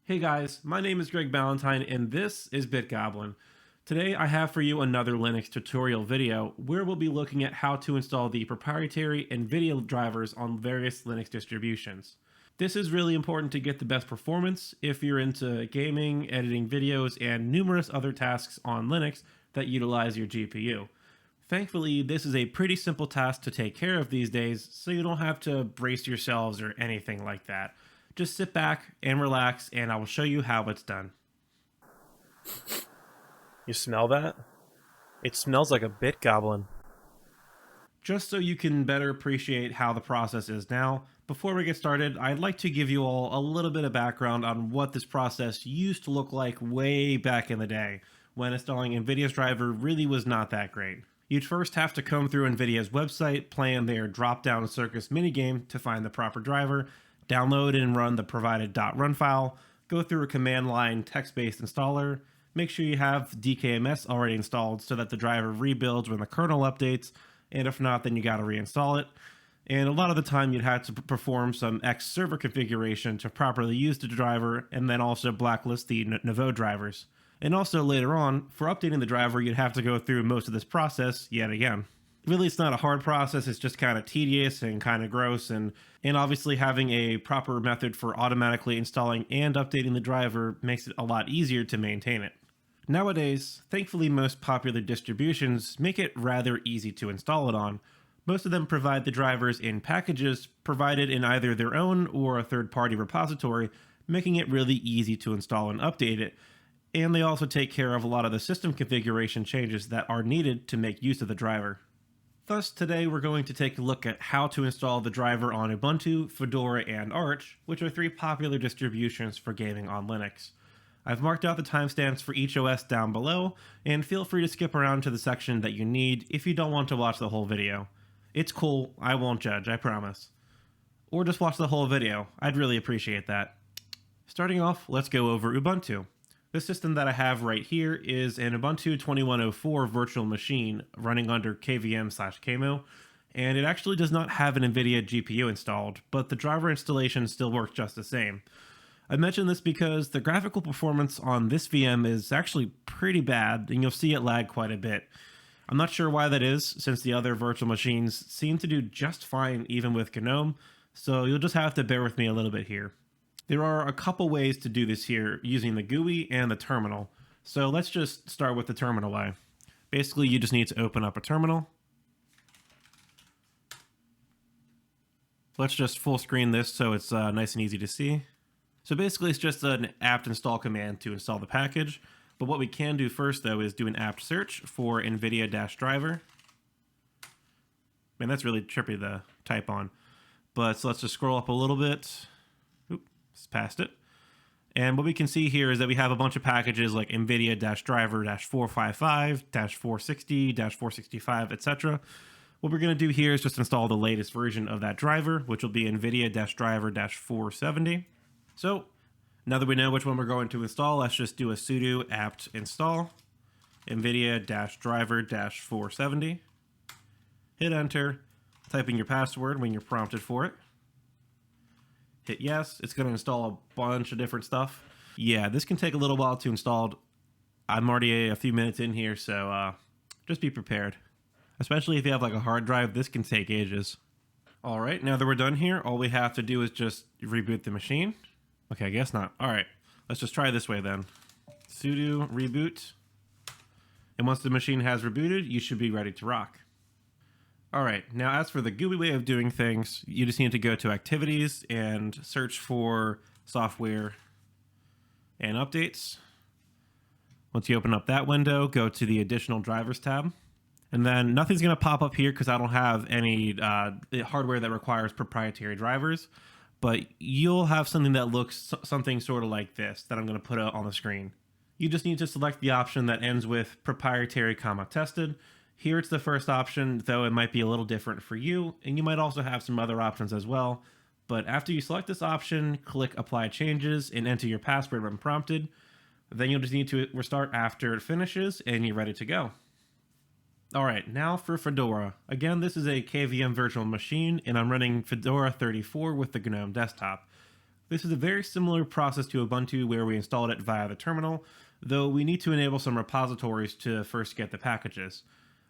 Hey guys, my name is Greg Ballantyne and this is BitGoblin. Today I have for you another Linux tutorial video where we'll be looking at how to install the proprietary NVIDIA drivers on various Linux distributions. This is really important to get the best performance if you're into gaming, editing videos, and numerous other tasks on Linux that utilize your GPU. Thankfully, this is a pretty simple task to take care of these days, so you don't have to brace yourselves or anything like that. Just sit back and relax, and I will show you how it's done. You smell that? It smells like a bit goblin. Just so you can better appreciate how the process is now, before we get started, I'd like to give you all a little bit of background on what this process used to look like way back in the day, when installing NVIDIA's driver really was not that great. You'd first have to comb through NVIDIA's website, play in their drop-down circus minigame to find the proper driver, download and run the provided .run file, go through a command line text-based installer, make sure you have DKMS already installed so that the driver rebuilds when the kernel updates, and if not, then you gotta reinstall it. And a lot of the time you'd have to perform some X server configuration to properly use the driver, and then also blacklist the Nouveau drivers. And also later on, for updating the driver, you'd have to go through most of this process yet again. Really, it's not a hard process, it's just kind of tedious and kind of gross, and obviously having a proper method for automatically installing and updating the driver makes it a lot easier to maintain it. Nowadays, thankfully most popular distributions make it rather easy to install it on. Most of them provide the drivers in packages provided in either their own or a third-party repository, making it really easy to install and update it. And they also take care of a lot of the system configuration changes that are needed to make use of the driver. Thus, today we're going to take a look at how to install the driver on Ubuntu, Fedora, and Arch, which are three popular distributions for gaming on Linux. I've marked out the timestamps for each OS down below, and feel free to skip around to the section that you need if you don't want to watch the whole video. It's cool, I won't judge, I promise. Or just watch the whole video, I'd really appreciate that. Starting off, let's go over Ubuntu. The system that I have right here is an Ubuntu 2104 virtual machine running under KVM/KMO, and it actually does not have an NVIDIA GPU installed, but the driver installation still works just the same. I mention this because the graphical performance on this VM is actually pretty bad, and you'll see it lag quite a bit. I'm not sure why that is, since the other virtual machines seem to do just fine even with GNOME, so you'll just have to bear with me a little bit here. There are a couple ways to do this here using the GUI and the terminal. So let's just start with the terminal way. Basically, you just need to open up a terminal. Let's just full screen this so it's nice and easy to see. So basically, it's just an apt install command to install the package. But what we can do first, though, is do an apt search for NVIDIA-driver. Man, that's really trippy to type on. But so let's just scroll up a little bit. Past it. And what we can see here is that we have a bunch of packages like NVIDIA-driver-455, -460, -465, etc. What we're going to do here is just install the latest version of that driver, which will be NVIDIA-driver-470. So now that we know which one we're going to install, let's just do a sudo apt install NVIDIA-driver-470. Hit enter, type in your password when you're prompted for it. Hit yes, it's going to install a bunch of different stuff. Yeah, this can take a little while to install. I'm already a few minutes in here, so just be prepared. Especially if you have like a hard drive, this can take ages. All right, now that we're done here, all we have to do is just reboot the machine. Okay, I guess not. All right, let's just try this way then. Sudo reboot. And once the machine has rebooted, you should be ready to rock. Alright, now as for the GUI way of doing things, you just need to go to Activities and search for Software and Updates. Once you open up that window, go to the Additional Drivers tab. And then nothing's going to pop up here because I don't have any hardware that requires proprietary drivers. But you'll have something that looks something sort of like this that I'm going to put out on the screen. You just need to select the option that ends with proprietary, tested. Here it's the first option, though it might be a little different for you, and you might also have some other options as well. But after you select this option, click Apply Changes and enter your password when prompted. Then you'll just need to restart after it finishes, and you're ready to go. Alright, now for Fedora. Again, this is a KVM virtual machine, and I'm running Fedora 34 with the GNOME desktop. This is a very similar process to Ubuntu where we installed it via the terminal, though we need to enable some repositories to first get the packages.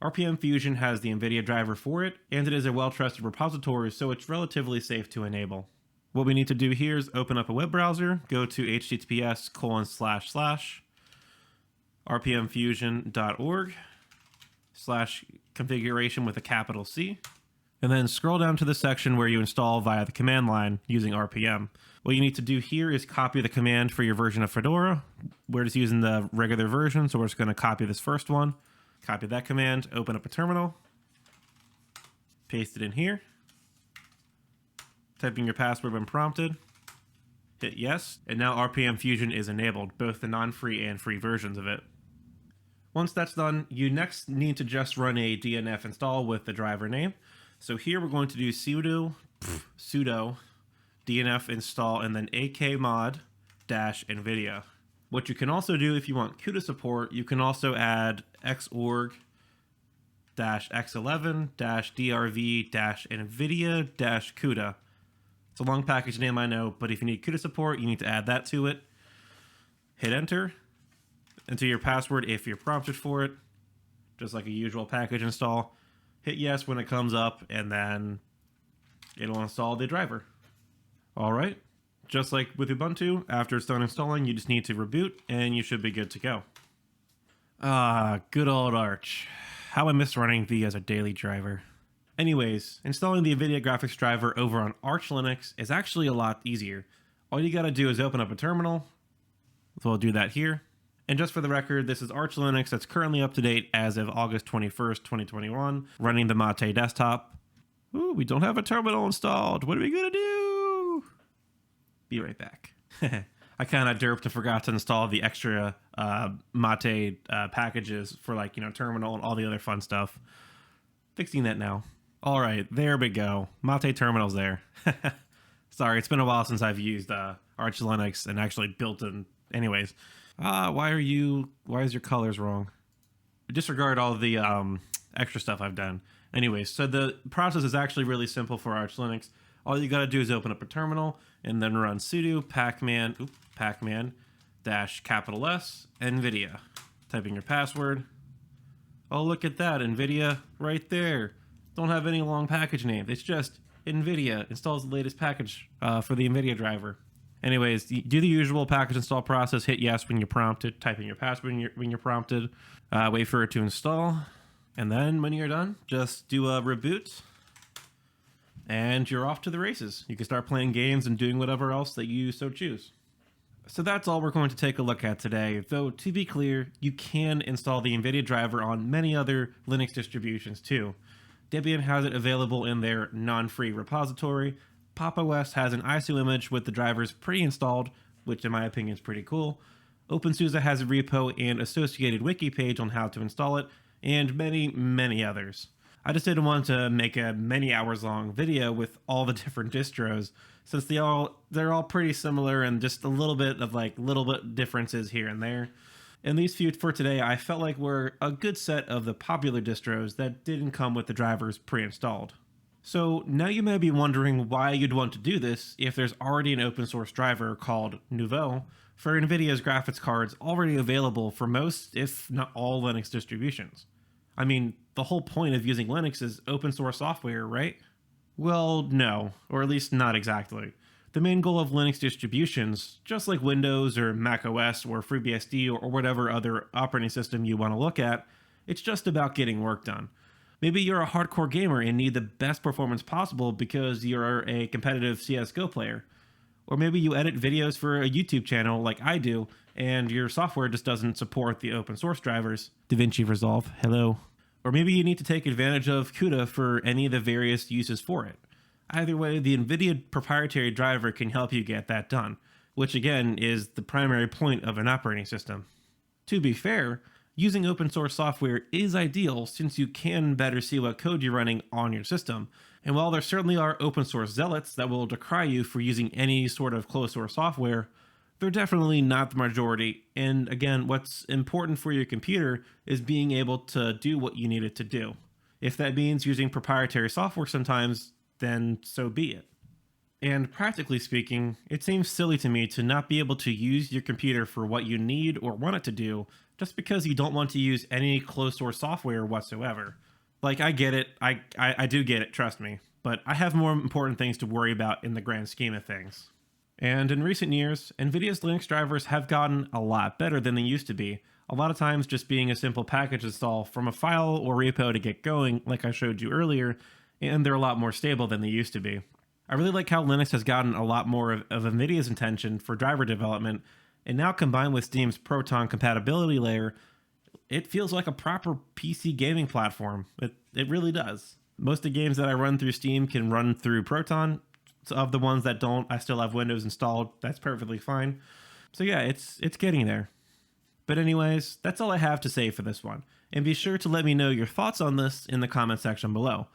RPM Fusion has the NVIDIA driver for it, and it is a well-trusted repository, so it's relatively safe to enable. What we need to do here is open up a web browser, go to https://rpmfusion.org/configuration with a capital C, and then scroll down to the section where you install via the command line using RPM. What you need to do here is copy the command for your version of Fedora. We're just using the regular version, so we're just going to copy this first one. Copy that command, open up a terminal, paste it in here, type in your password when prompted, hit yes, and now RPM Fusion is enabled, both the non-free and free versions of it. Once that's done, you next need to just run a DNF install with the driver name. So here we're going to do sudo DNF install and then akmod-NVIDIA. What you can also do if you want CUDA support, you can also add xorg-x11-drv-nvidia-CUDA. It's a long package name, I know, but if you need CUDA support, you need to add that to it. Hit enter, enter your password if you're prompted for it, just like a usual package install. Hit yes when it comes up, and then it'll install the driver. All right. Just like with Ubuntu, after it's done installing, you just need to reboot, and you should be good to go. Good old Arch. How I miss running V as a daily driver. Anyways, installing the NVIDIA graphics driver over on Arch Linux is actually a lot easier. All you gotta do is open up a terminal. So we'll do that here. And just for the record, this is Arch Linux that's currently up to date as of August 21st, 2021, running the Mate desktop. Ooh, we don't have a terminal installed. What are we gonna do? Be right back. I kind of derped and forgot to install the extra Mate packages for terminal and all the other fun stuff. Fixing that now. All right, there we go. Mate terminal's there. Sorry, it's been a while since I've used Arch Linux and actually built it. Anyways, why is your colors wrong? Disregard all the extra stuff I've done. Anyways, so the process is actually really simple for Arch Linux. All you gotta do is open up a terminal and then run sudo pacman -S NVIDIA. Type in your password. Oh, look at that, NVIDIA right there. Don't have any long package name. It's just NVIDIA installs the latest package for the NVIDIA driver. Anyways, do the usual package install process. Hit yes when you're prompted. Type in your password when you're prompted. Wait for it to install. And then when you're done, just do a reboot. And you're off to the races. You can start playing games and doing whatever else that you so choose. So that's all we're going to take a look at today, though to be clear, you can install the NVIDIA driver on many other Linux distributions too. Debian has it available in their non-free repository. Pop! OS has an ISO image with the drivers pre-installed, which in my opinion is pretty cool. OpenSUSE has a repo and associated wiki page on how to install it, and many, many others. I just didn't want to make a many hours long video with all the different distros, since they're all pretty similar and just a little bit of little bit differences here and there. And these few for today I felt like were a good set of the popular distros that didn't come with the drivers pre-installed. So now you may be wondering why you'd want to do this if there's already an open source driver called Nouveau for NVIDIA's graphics cards already available for most, if not all, Linux distributions. I mean, the whole point of using Linux is open source software, right? Well, no, or at least not exactly. The main goal of Linux distributions, just like Windows or Mac OS or FreeBSD or whatever other operating system you want to look at, it's just about getting work done. Maybe you're a hardcore gamer and need the best performance possible because you're a competitive CSGO player. Or maybe you edit videos for a YouTube channel like I do, and your software just doesn't support the open source drivers. DaVinci Resolve, hello. Or maybe you need to take advantage of CUDA for any of the various uses for it. Either way, the NVIDIA proprietary driver can help you get that done, which again is the primary point of an operating system. To be fair, using open source software is ideal since you can better see what code you're running on your system. And while there certainly are open source zealots that will decry you for using any sort of closed source software, they're definitely not the majority. And again, what's important for your computer is being able to do what you need it to do. If that means using proprietary software sometimes, then so be it. And practically speaking, it seems silly to me to not be able to use your computer for what you need or want it to do just because you don't want to use any closed source software whatsoever. Like, I get it. I do get it, trust me. But I have more important things to worry about in the grand scheme of things. And in recent years, NVIDIA's Linux drivers have gotten a lot better than they used to be. A lot of times just being a simple package install from a file or repo to get going, like I showed you earlier, and they're a lot more stable than they used to be. I really like how Linux has gotten a lot more of NVIDIA's attention for driver development, and now combined with Steam's Proton compatibility layer, it feels like a proper PC gaming platform. It really does. Most of the games that I run through Steam can run through Proton. So of the ones that don't, I still have Windows installed. That's perfectly fine. So yeah, it's getting there. But anyways, that's all I have to say for this one. And be sure to let me know your thoughts on this in the comment section below.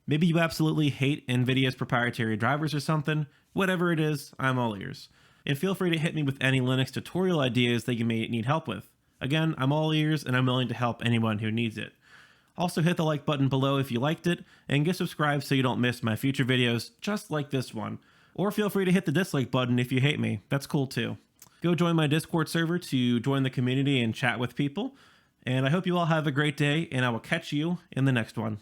Maybe you absolutely hate NVIDIA's proprietary drivers or something. Whatever it is, I'm all ears. And feel free to hit me with any Linux tutorial ideas that you may need help with. Again, I'm all ears and I'm willing to help anyone who needs it. Also hit the like button below if you liked it, and get subscribed so you don't miss my future videos just like this one. Or feel free to hit the dislike button if you hate me, that's cool too. Go join my Discord server to join the community and chat with people, and I hope you all have a great day, and I will catch you in the next one.